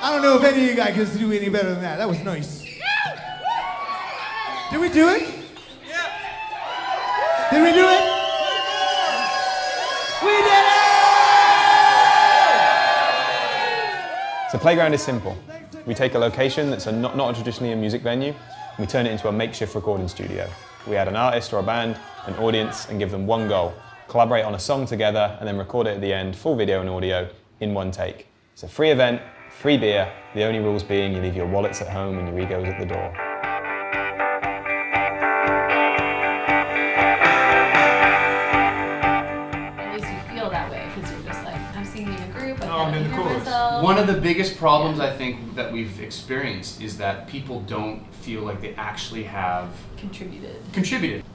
I don't know if any of you guys can do any better than that. That was nice. Did we do it? Yeah. Did we do it? We did it! So Playground is simple. We take a location that's not traditionally a music venue, and we turn it into a makeshift recording studio. We add an artist or a band, an audience, and give them one goal. Collaborate on a song together, and then record it at the end, full video and audio, in one take. It's a free event, free beer, the only rules being you leave your wallets at home and your egos at the door. I'm in the chorus. One of the biggest problems I think that we've experienced is that people don't feel like they actually have contributed. At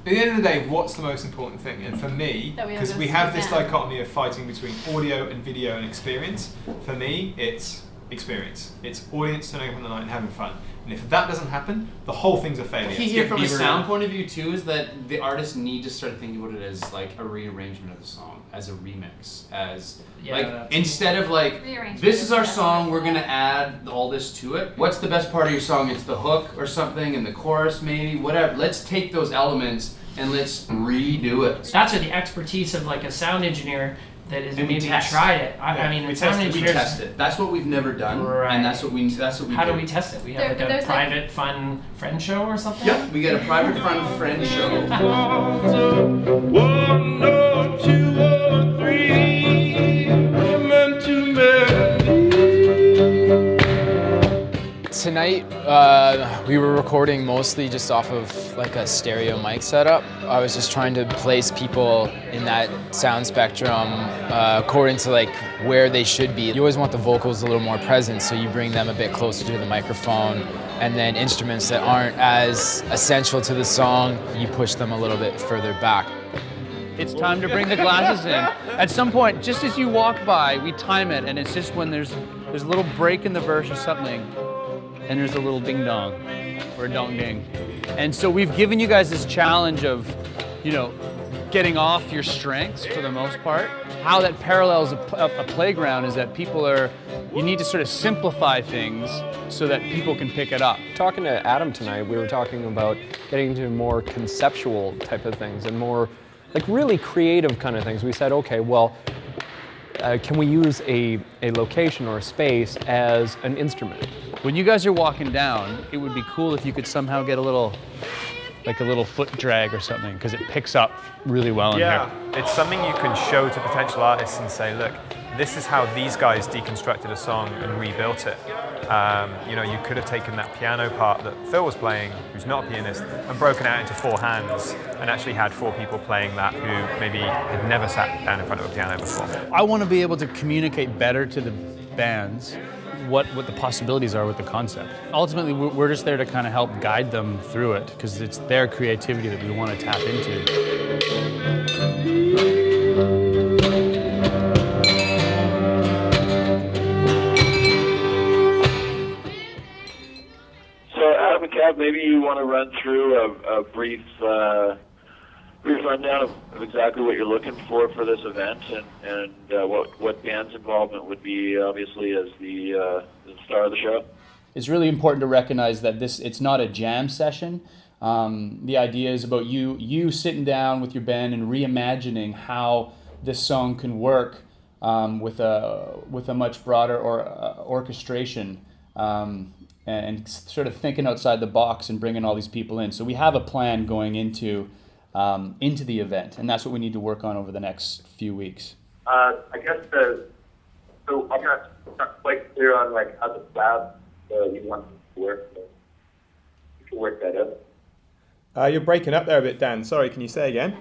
the end of the day, what's the most important thing? And for me, because we have this dichotomy of fighting between audio and video and experience, for me, it's experience. It's audience turning up on the night and having fun. And if that doesn't happen, the whole thing's a failure. Key here from a sound point of view too is that the artists need to start thinking about it as like a rearrangement of the song, as a remix, as instead of like, this is our song, we're gonna add all this to it. What's the best part of your song? It's the hook or something, and the chorus maybe, whatever. Let's take those elements and let's redo it. That's where the expertise of like a sound engineer that is maybe tried it. I mean, we test it. That's what we've never done, right. And that's what we How do we test it? We have like a private, fun friend show or something? Yep, we get a private fun friend show. 1 or 2 or 3, meant to marry. Tonight, we were recording mostly just off of like a stereo mic setup. I was just trying to place people in that sound spectrum according to like where they should be. You always want the vocals a little more present, so you bring them a bit closer to the microphone, and then instruments that aren't as essential to the song, you push them a little bit further back. It's time to bring the glasses in. At some point, just as you walk by, we time it, and it's just when there's a little break in the verse or something, and there's a little ding dong or a dong ding. And so we've given you guys this challenge of, you know, getting off your strengths for the most part. How that parallels a playground is that you need to sort of simplify things so that people can pick it up. Talking to Adam tonight, we were talking about getting into more conceptual type of things and more like really creative kind of things. We said, okay, well, can we use a location or a space as an instrument? When you guys are walking down, it would be cool if you could somehow get a little foot drag or something, because it picks up really well in here. It's something you can show to potential artists and say, look, this is how these guys deconstructed a song and rebuilt it. You know, you could have taken that piano part that Phil was playing, who's not a pianist, and broken out into 4 hands and actually had 4 people playing that who maybe had never sat down in front of a piano before. I want to be able to communicate better to the bands what the possibilities are with the concept. Ultimately, we're just there to kind of help guide them through it, because it's their creativity that we want to tap into. Maybe you want to run through a brief rundown of exactly what you're looking for this event, and what band's involvement would be, obviously, as the star of the show. It's really important to recognize that it's not a jam session. The idea is about you sitting down with your band and reimagining how this song can work with a much broader orchestration. And sort of thinking outside the box and bringing all these people in. So we have a plan going into the event, and that's what we need to work on over the next few weeks. I guess so I'm not quite clear on like how the lab you want to work. You can work that out. You're breaking up there a bit, Dan. Sorry, can you say again?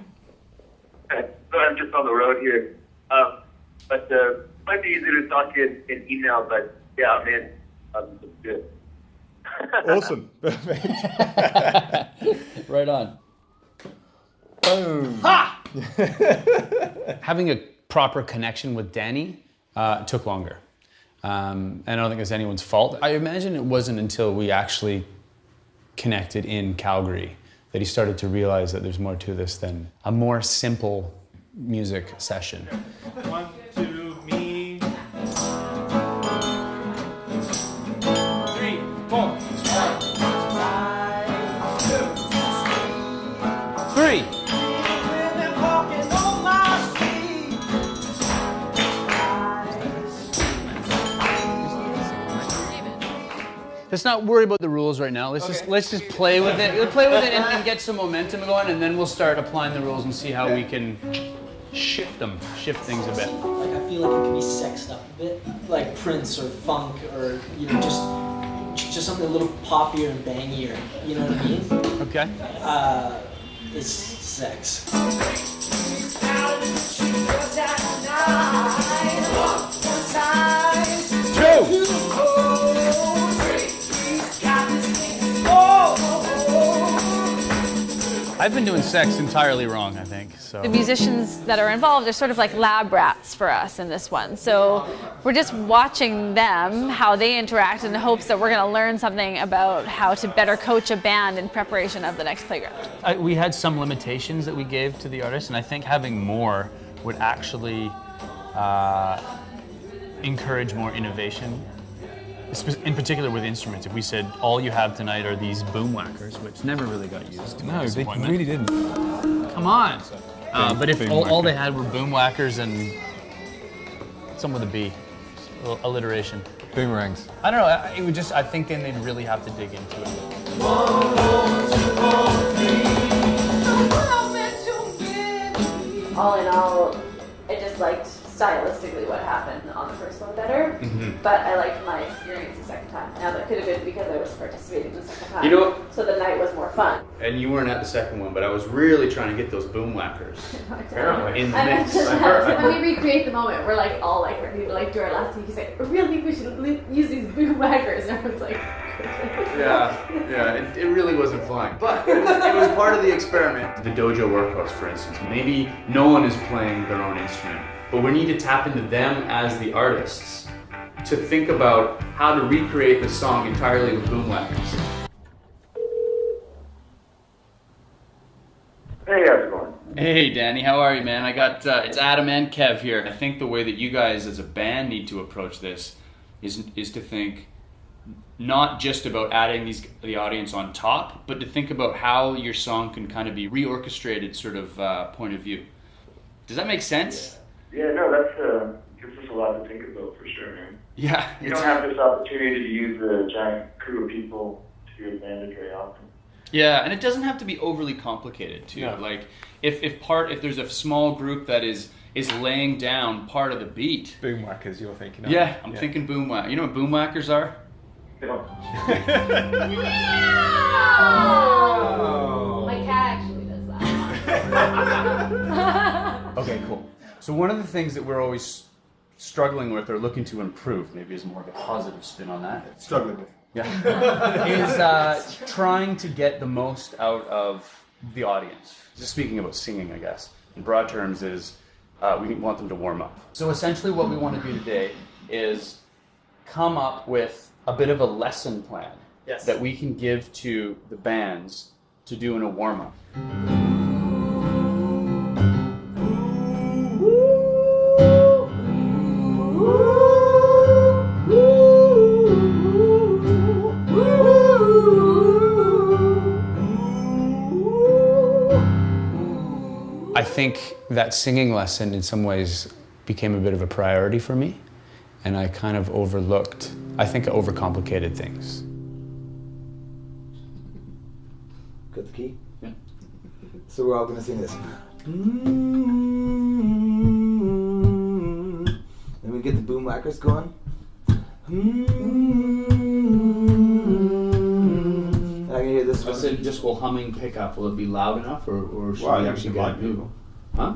Okay. So I'm just on the road here, but it might be easier to talk in email. But yeah, I'm in. It's good. Awesome. Perfect. Right on. Boom. Ha! Having a proper connection with Danny took longer. And I don't think it's anyone's fault. I imagine it wasn't until we actually connected in Calgary that he started to realize that there's more to this than a more simple music session. 1, 2, me. Let's not worry about the rules right now. Let's just play with it. We'll play with it and get some momentum going, and then we'll start applying the rules and see how we can shift things a bit. Like I feel like it can be sexed up a bit, like Prince or funk, or just something a little poppier and bangier. You know what I mean? Okay. It's sex. I've been doing sex entirely wrong, I think. So The musicians that are involved are sort of like lab rats for us in this one. So we're just watching them, how they interact, in the hopes that we're going to learn something about how to better coach a band in preparation of the next playground. we had some limitations that we gave to the artists, and I think having more would actually encourage more innovation. In particular with instruments, if we said all you have tonight are these boom whackers, which never really got used. No, they really didn't. Come on. But if all they had were boom whackers and some with a B, a little alliteration. Boomerangs. I don't know. It would I think then they'd really have to dig into it. All in all, I just liked stylistically what happened on the first one better, but I liked my experience the second time. Now that could have been because I was participating the second time. You know, so the night was more fun. and you weren't at the second one, but I was really trying to get those boom whackers in the I mix. mentioned that. So when we recreate the moment, we're like all like ready to like do our last week. He's like, I really think we should use these boom whackers. And everyone's like, Yeah, it really wasn't flying, but it was part of the experiment. The Dojo Workhorse, for instance, maybe no one is playing their own instrument, but we need to tap into them as the artists to think about how to recreate the song entirely with boom whackers. Hey, how's it going? Hey Danny, how are you, man? I got it's Adam and Kev here. I think the way that you guys as a band need to approach this is to think not just about adding the audience on top, but to think about how your song can kind of be re-orchestrated sort of point of view. Does that make sense? Yeah, no, that's gives us a lot to think about for sure, man. Yeah. You don't have this opportunity to use a giant crew of people to your advantage very often. Yeah, and it doesn't have to be overly complicated too. Yeah. Like if there's a small group that is laying down part of the beat. Boom whackers, you're thinking. Yeah, I'm thinking boom whack. You know what boom whackers are? No. my cat actually does that. Okay, cool. So one of the things that we're always struggling with or looking to improve, maybe is more of a positive spin on that. Struggling with. Yeah. is trying to get the most out of the audience. Just speaking about singing, I guess, in broad terms, is we want them to warm up. So essentially what we want to do today is come up with a bit of a lesson plan that we can give to the bands to do in a warm-up. I think that singing lesson in some ways became a bit of a priority for me, and I kind of I think I overcomplicated things. Got the key? Yeah. So we're all gonna sing this. Then we get the boom whackers going. I can hear this I one. said just will humming pick up. Will it be loud enough, or should we actually get people? Huh?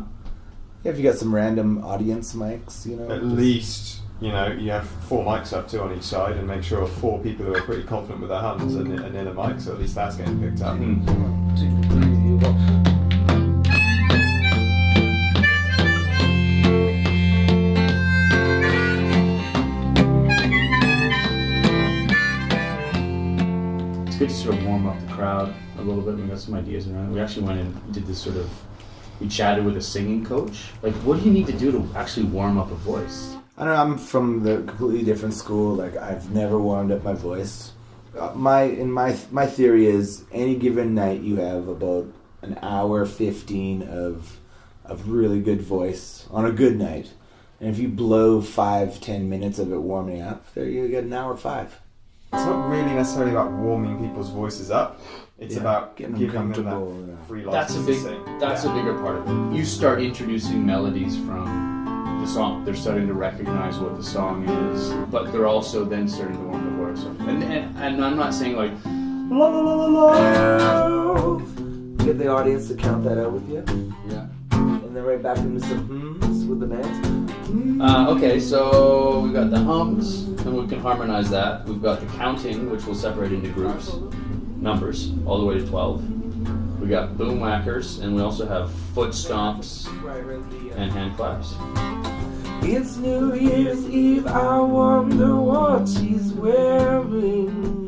Yeah, if you got some random audience mics, you know. At least, you know, you have 4 mics up, 2 on each side, and make sure 4 people who are pretty confident with their hands are near the mic, so at least that's getting picked up. 1, 2, 3, 4. It's good to sort of warm up the crowd a little bit. We got some ideas around it. We actually went and did this sort of, we chatted with a singing coach. Like, what do you need to do to actually warm up a voice? I don't know, I'm from the completely different school. Like, I've never warmed up my voice. My theory is any given night you have about an hour 15 of really good voice on a good night. And if you blow 5-10 minutes of it warming up, there you get an hour 5. It's not really necessarily about warming people's voices up. It's about giving them that free license to sing. That's a bigger part of it. You start introducing melodies from the song. They're starting to recognize what the song is, but they're also then starting to warm the voice up. And I'm not saying like, la la la la la. Get the audience to count that out with you. Yeah. And then right back into some hums with the band. Okay, so we've got the hums, and we can harmonize that. We've got the counting, which we'll separate into groups, numbers, all the way to 12. We got boom whackers, and we also have foot stomps and hand claps. It's New Year's Eve, I wonder what she's wearing.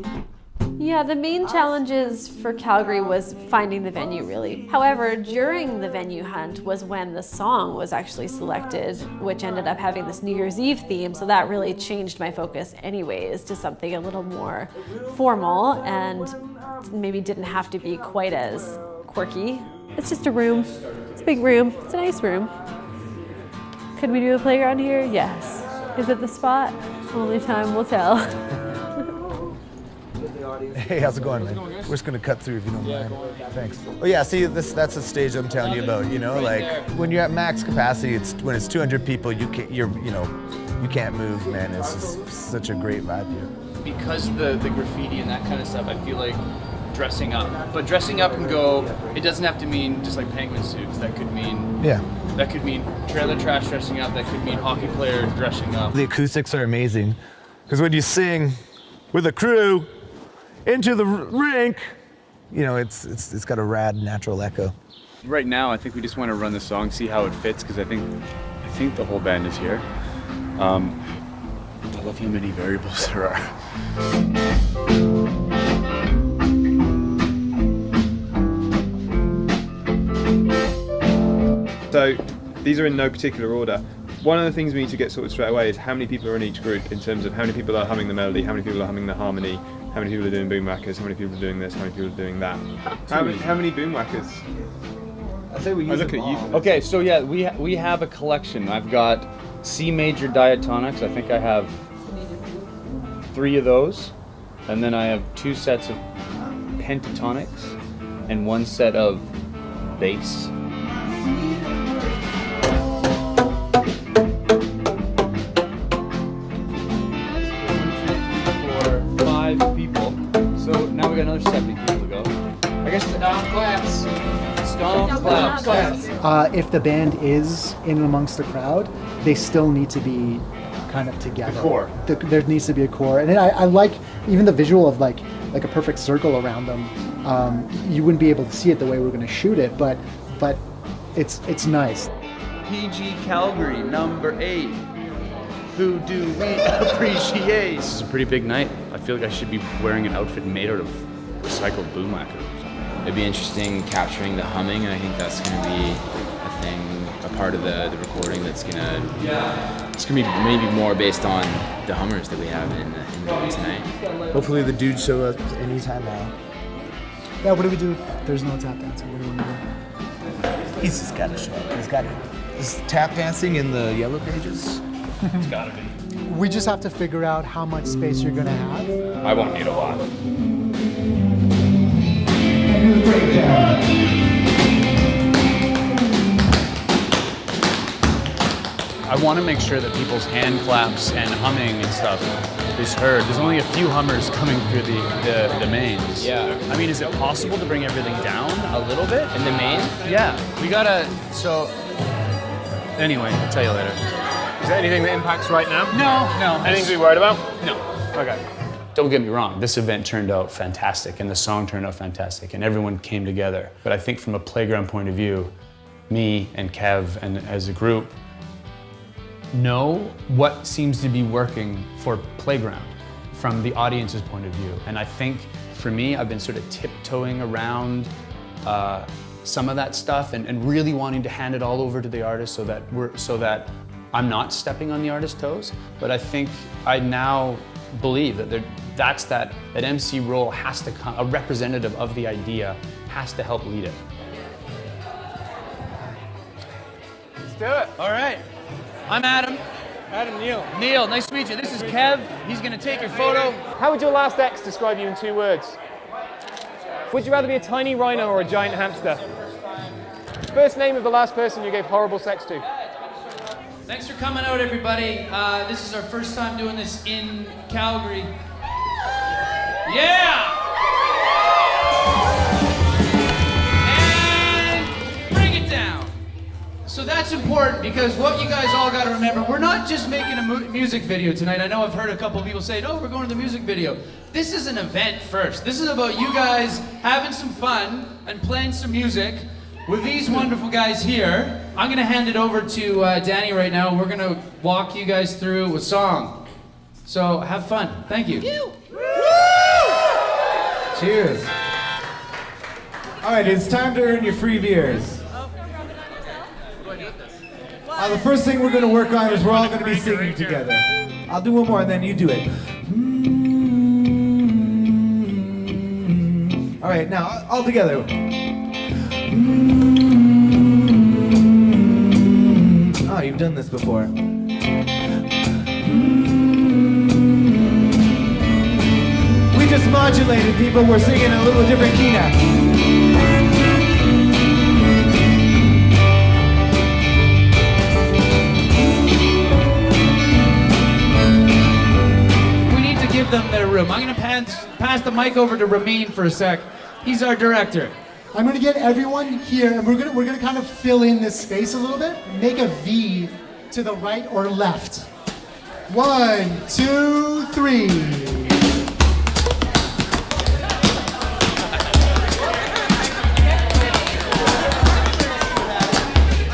Yeah, the main challenges for Calgary was finding the venue, really. However, during the venue hunt was when the song was actually selected, which ended up having this New Year's Eve theme, so that really changed my focus anyways to something a little more formal and maybe didn't have to be quite as quirky. It's just a room. It's a big room. It's a nice room. Could we do a playground here? Yes. Is it the spot? Only time will tell. Hey, how's it going, man? We're just gonna cut through if you don't mind. Thanks. Oh yeah, see, that's the stage I'm telling you about. You know, like when you're at max capacity, when it's 200 people, you can't move, man. It's just such a great vibe here. Because the graffiti and that kind of stuff, I feel like dressing up. But dressing up can go. It doesn't have to mean just like penguin suits. That could mean That could mean trailer trash dressing up. That could mean hockey players dressing up. The acoustics are amazing, because when you sing with a crew into the rink, you know, it's got a rad natural echo. Right now, I think we just want to run the song, see how it fits, because I think the whole band is here. I love how many variables there are. So these are in no particular order. One of the things we need to get sorted straight away is how many people are in each group in terms of how many people are humming the melody, how many people are humming the harmony, how many people are doing boom whackers, how many people are doing this, how many people are doing that. How many boom whackers? I say we use look at you. Okay, so yeah, we have a collection. I've got C major diatonics. I think I have 3 of those, and then I have 2 sets of pentatonics and 1 set of bass. People. So now we got another 70 people to go. I guess stomp claps. Stomp claps. If the band is in and amongst the crowd, they still need to be kind of together. The core. There needs to be a core, and I like even the visual of like a perfect circle around them. You wouldn't be able to see it the way we're going to shoot it, but it's nice. PG Calgary #8. Who do we appreciate? This is a pretty big night. I feel like I should be wearing an outfit made out of recycled boom whacker or something. It'd be interesting capturing the humming, and I think that's going to be a thing, a part of the recording that's going to, it's going to be maybe more based on the hummers that we have in the room tonight. Hopefully the dudes show up anytime now. Yeah, what do we do if there's no tap dancing? What do we want to do? He's just got to show up. He's got to. Is tap dancing in the yellow pages? It's gotta be. We just have to figure out how much space you're gonna have. I won't need a lot. I want to make sure that people's hand claps and humming and stuff is heard. There's only a few hummers coming through the mains. Yeah. I mean, is it possible to bring everything down a little bit? In the main? Yeah. We gotta, so, anyway, I'll tell you later. Is there anything that impacts right now? No. Anything to be worried about? No. Okay. Don't get me wrong, this event turned out fantastic and the song turned out fantastic and everyone came together. But I think from a playground point of view, me and Kev and as a group know what seems to be working for playground from the audience's point of view. And I think for me, I've been sort of tiptoeing around some of that stuff and really wanting to hand it all over to the artist so that I'm not stepping on the artist's toes, but I think I now believe that that MC role has to come, a representative of the idea has to help lead it. Let's do it. All right. I'm Adam. Neil, nice to meet you. This is Kev. He's going to take your photo. How would your last ex describe you in 2 words? Would you rather be a tiny rhino or a giant hamster? First name of the last person you gave horrible sex to. Thanks for coming out, everybody. This is our first time doing this in Calgary. Yeah! And bring it down. So that's important because what you guys all got to remember, we're not just making a music video tonight. I know I've heard a couple of people say, "Oh, we're going to the music video." This is an event first. This is about you guys having some fun and playing some music with these wonderful guys here. I'm going to hand it over to Danny right now. We're going to walk you guys through a song. So have fun. Thank you. Cheers. All right, it's time to earn your free beers. The first thing we're going to work on is we're all going to be singing together. I'll do one more and then you do it. All right, now all together. Oh, you've done this before. We just modulated, people. We're singing a little different key now. Give them their room. I'm going to pass the mic over to Ramin for a sec. He's our director. I'm going to get everyone here, and we're going to kind of fill in this space a little bit. Make a V to the right or left. 1, 2, 3.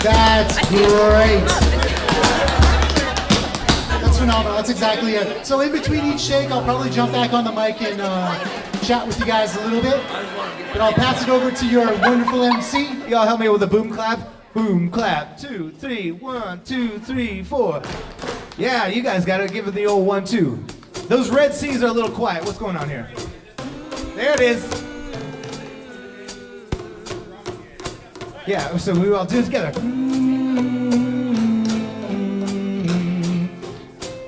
That's great. Phenomenal. That's exactly it. So in between each shake, I'll probably jump back on the mic and chat with you guys a little bit. But I'll pass it over to your wonderful MC. Y'all help me with a boom clap. Boom clap. 2, 3. 1, 2, 3, 4. Yeah, you guys got to give it the old 1, 2. Those red C's are a little quiet. What's going on here? There it is. Yeah, so we all do it together.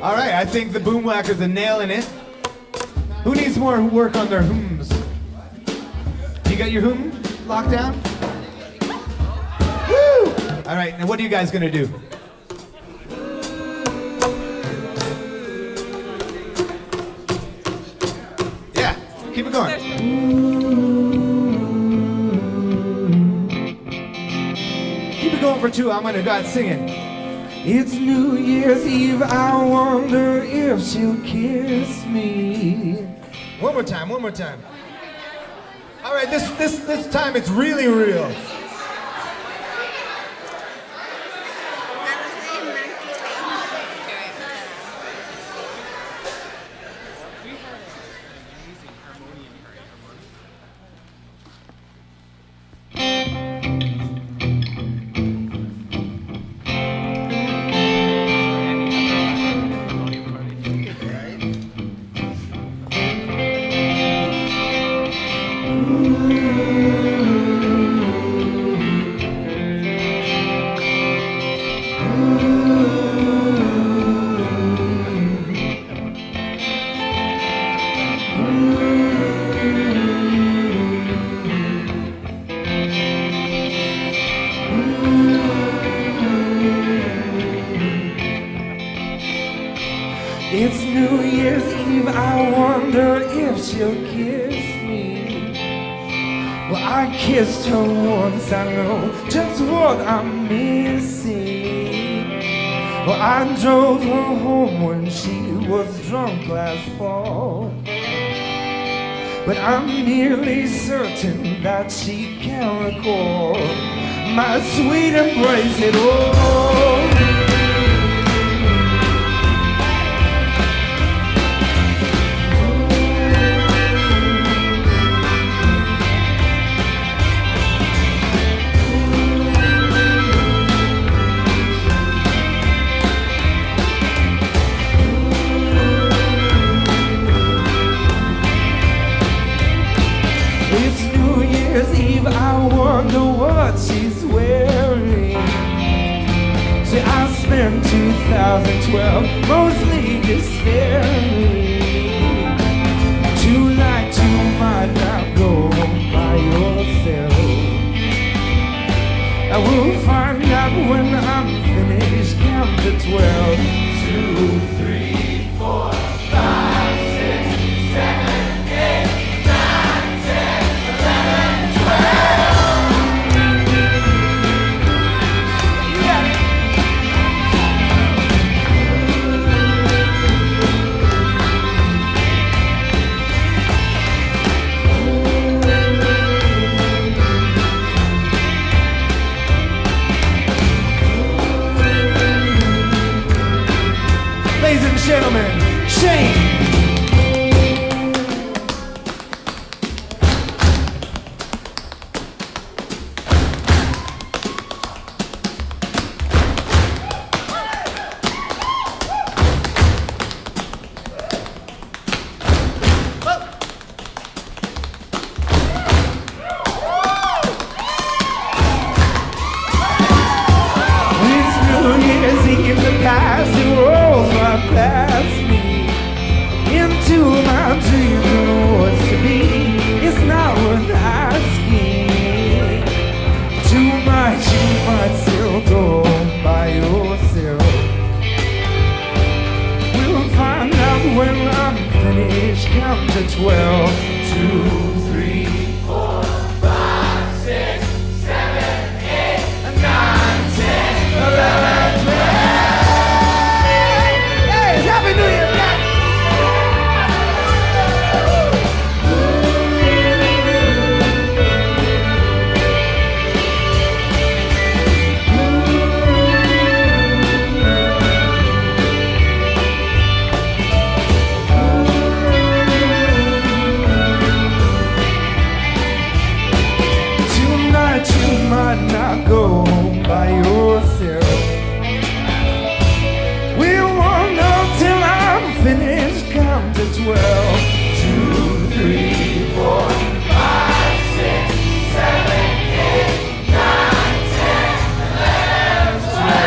All right, I think the boom whackers are nailing it. Who needs more work on their hums? You got your hum locked down? Woo! All right, now what are you guys gonna do? Yeah, keep it going. Keep it going for 2. I'm gonna go out singing. It's New Year's Eve, I wonder if she'll kiss me. One more time. All right, this time it's really real. It's New Year's Eve, I wonder if she'll kiss me. Well, I kissed her once, I know just what I'm missing. Well, I drove her home when she was drunk last fall. But I'm nearly certain that she can recall my sweet embrace at all. I wonder what she's wearing. See, I spent in 2012, mostly despair. Tonight you might not go by yourself. I will find out when I'm finished. Count to 12. 2, 3, 4, 5, 6, 7, 8, 9, 10, 11, 12. Yeah. Ladies and gentlemen, Shane. It's New Year's Eve, the past it rolls right past me. Into my dreams of what's to be, it's not worth asking. Too much you might still go by yourself. We'll find out when I'm finished. Count to 12. 2, 3, 4, 5, 6, 7, 8, 9, 10, 11, 12. Hey, it's Happy New Year, man! Tonight you might not go by yourself. We won't know till I'm finished. Count to 12. 2, 3, 4, 5, 6, 7, 8, 9, 10, 11, 12.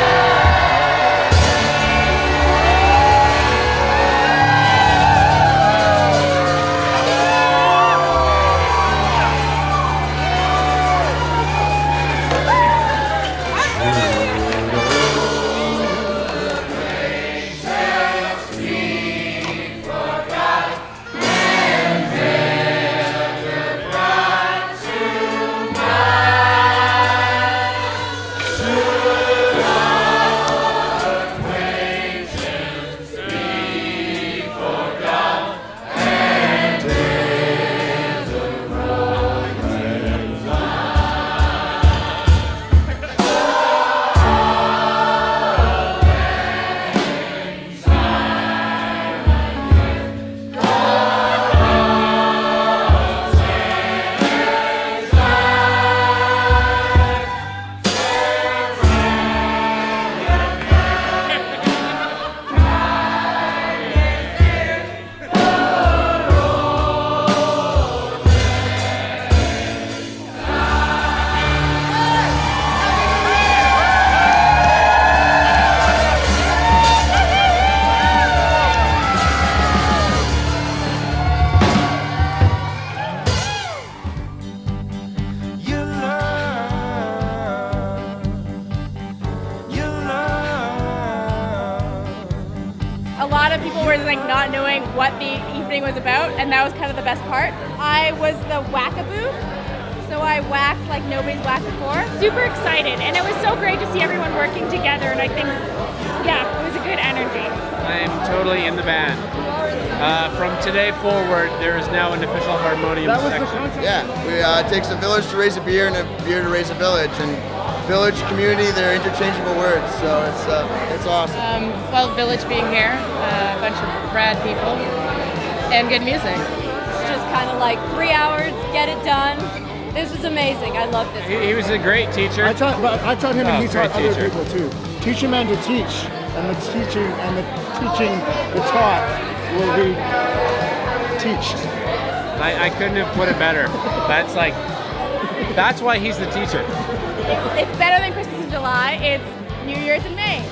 A lot of people were like not knowing what the evening was about, and that was kind of the best part. I was the whackaboo, so I whacked like nobody's whacked before. Super excited, and it was so great to see everyone working together, and I think, yeah, it was a good energy. I am totally in the band. From today forward, there is now an official harmonium section. Yeah, it takes a village to raise a beer and a beer to raise a village, and village, community, they're interchangeable words, so it's awesome. Well, village being here, a bunch of rad people, and good music. It's just kind of like 3 hours, get it done. This was amazing. I loved this. He was a great teacher. I taught him, and he taught other teacher. people too. Teach a man to teach, and the teaching the taught will be teached. I couldn't have put it better. That's why he's the teacher. It's better than Christmas in July. It's New Year's in May.